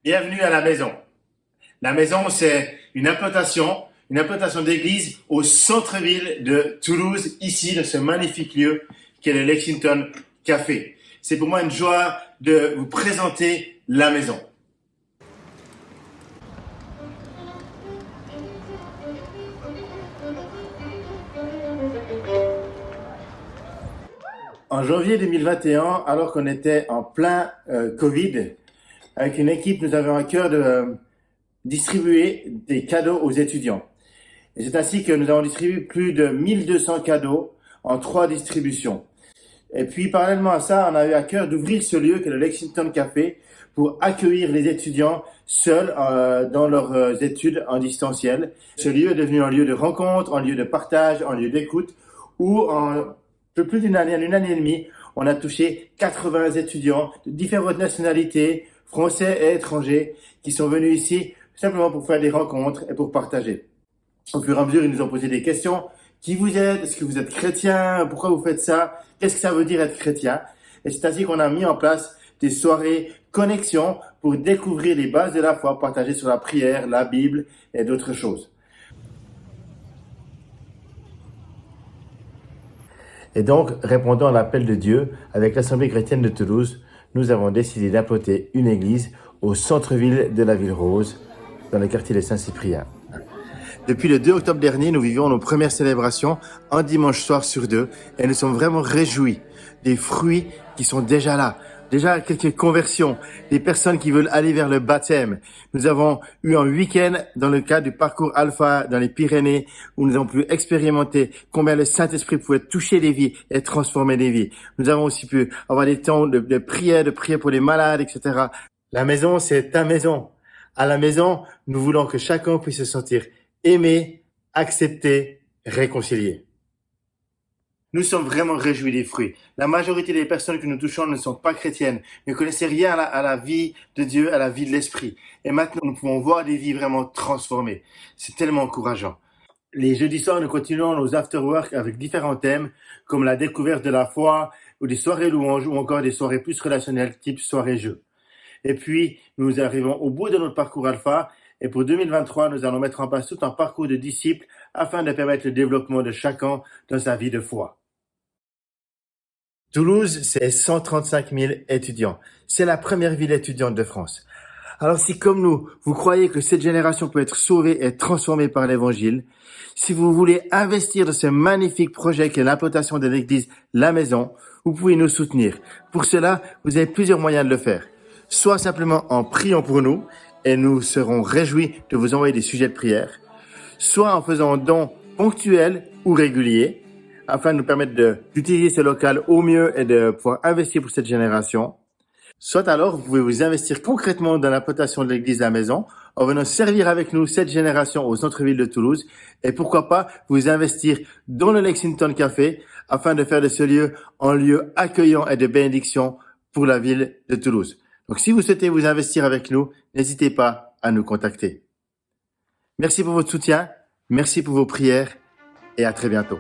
Bienvenue à la maison. La maison, c'est une implantation d'église au centre-ville de Toulouse, ici, dans ce magnifique lieu qu'est le Lexington Café. C'est pour moi une joie de vous présenter la maison. En janvier 2021, alors qu'on était en plein Covid, avec une équipe, nous avions à cœur de distribuer des cadeaux aux étudiants. Et c'est ainsi que nous avons distribué plus de 1200 cadeaux en 3 distributions. Et puis, parallèlement à ça, on a eu à cœur d'ouvrir ce lieu qu'est le Lexington Café pour accueillir les étudiants seuls dans leurs études en distanciel. Ce lieu est devenu un lieu de rencontre, un lieu de partage, un lieu d'écoute où en peu plus d'une année et demie, on a touché 80 étudiants de différentes nationalités, français et étrangers, qui sont venus ici simplement pour faire des rencontres et pour partager. Au fur et à mesure, ils nous ont posé des questions. Qui vous êtes? Est-ce que vous êtes chrétien? Pourquoi vous faites ça? Qu'est-ce que ça veut dire être chrétien? Et c'est ainsi qu'on a mis en place des soirées connexion pour découvrir les bases de la foi, partager sur la prière, la Bible et d'autres choses. Et donc, répondant à l'appel de Dieu, avec l'Assemblée chrétienne de Toulouse, nous avons décidé d'implanter une église au centre-ville de la Ville Rose, dans le quartier de Saint-Cyprien. Depuis le 2 octobre dernier, nous vivons nos premières célébrations un dimanche soir sur 2 et nous sommes vraiment réjouis des fruits qui sont déjà là. Déjà quelques conversions, des personnes qui veulent aller vers le baptême. Nous avons eu un week-end dans le cadre du parcours Alpha dans les Pyrénées où nous avons pu expérimenter combien le Saint-Esprit pouvait toucher les vies et transformer les vies. Nous avons aussi pu avoir des temps de prière pour les malades, etc. La maison, c'est ta maison. À la maison, nous voulons que chacun puisse se sentir aimé, accepté, réconcilié. Nous sommes vraiment réjouis des fruits. La majorité des personnes que nous touchons ne sont pas chrétiennes, ne connaissaient rien à la vie de Dieu, à la vie de l'Esprit. Et maintenant, nous pouvons voir des vies vraiment transformées. C'est tellement encourageant. Les jeudis soirs, nous continuons nos after-work avec différents thèmes, comme la découverte de la foi, ou des soirées louanges, ou encore des soirées plus relationnelles, type soirée-jeu. Et puis, nous arrivons au bout de notre parcours Alpha, et pour 2023, nous allons mettre en place tout un parcours de disciples afin de permettre le développement de chacun dans sa vie de foi. Toulouse, c'est 135 000 étudiants. C'est la première ville étudiante de France. Alors si comme nous, vous croyez que cette génération peut être sauvée et transformée par l'évangile, si vous voulez investir dans ce magnifique projet qu'est l'implantation de l'église La Maison, vous pouvez nous soutenir. Pour cela, vous avez plusieurs moyens de le faire. Soit simplement en priant pour nous, et nous serons réjouis de vous envoyer des sujets de prière, soit en faisant un don ponctuel ou régulier, afin de nous permettre d'utiliser ce local au mieux et de pouvoir investir pour cette génération. Soit alors, vous pouvez vous investir concrètement dans l'implantation de l'église La Maison, en venant servir avec nous cette génération au centre-ville de Toulouse, et pourquoi pas vous investir dans le Lexington Café, afin de faire de ce lieu un lieu accueillant et de bénédiction pour la ville de Toulouse. Donc, si vous souhaitez vous investir avec nous, n'hésitez pas à nous contacter. Merci pour votre soutien, merci pour vos prières et à très bientôt.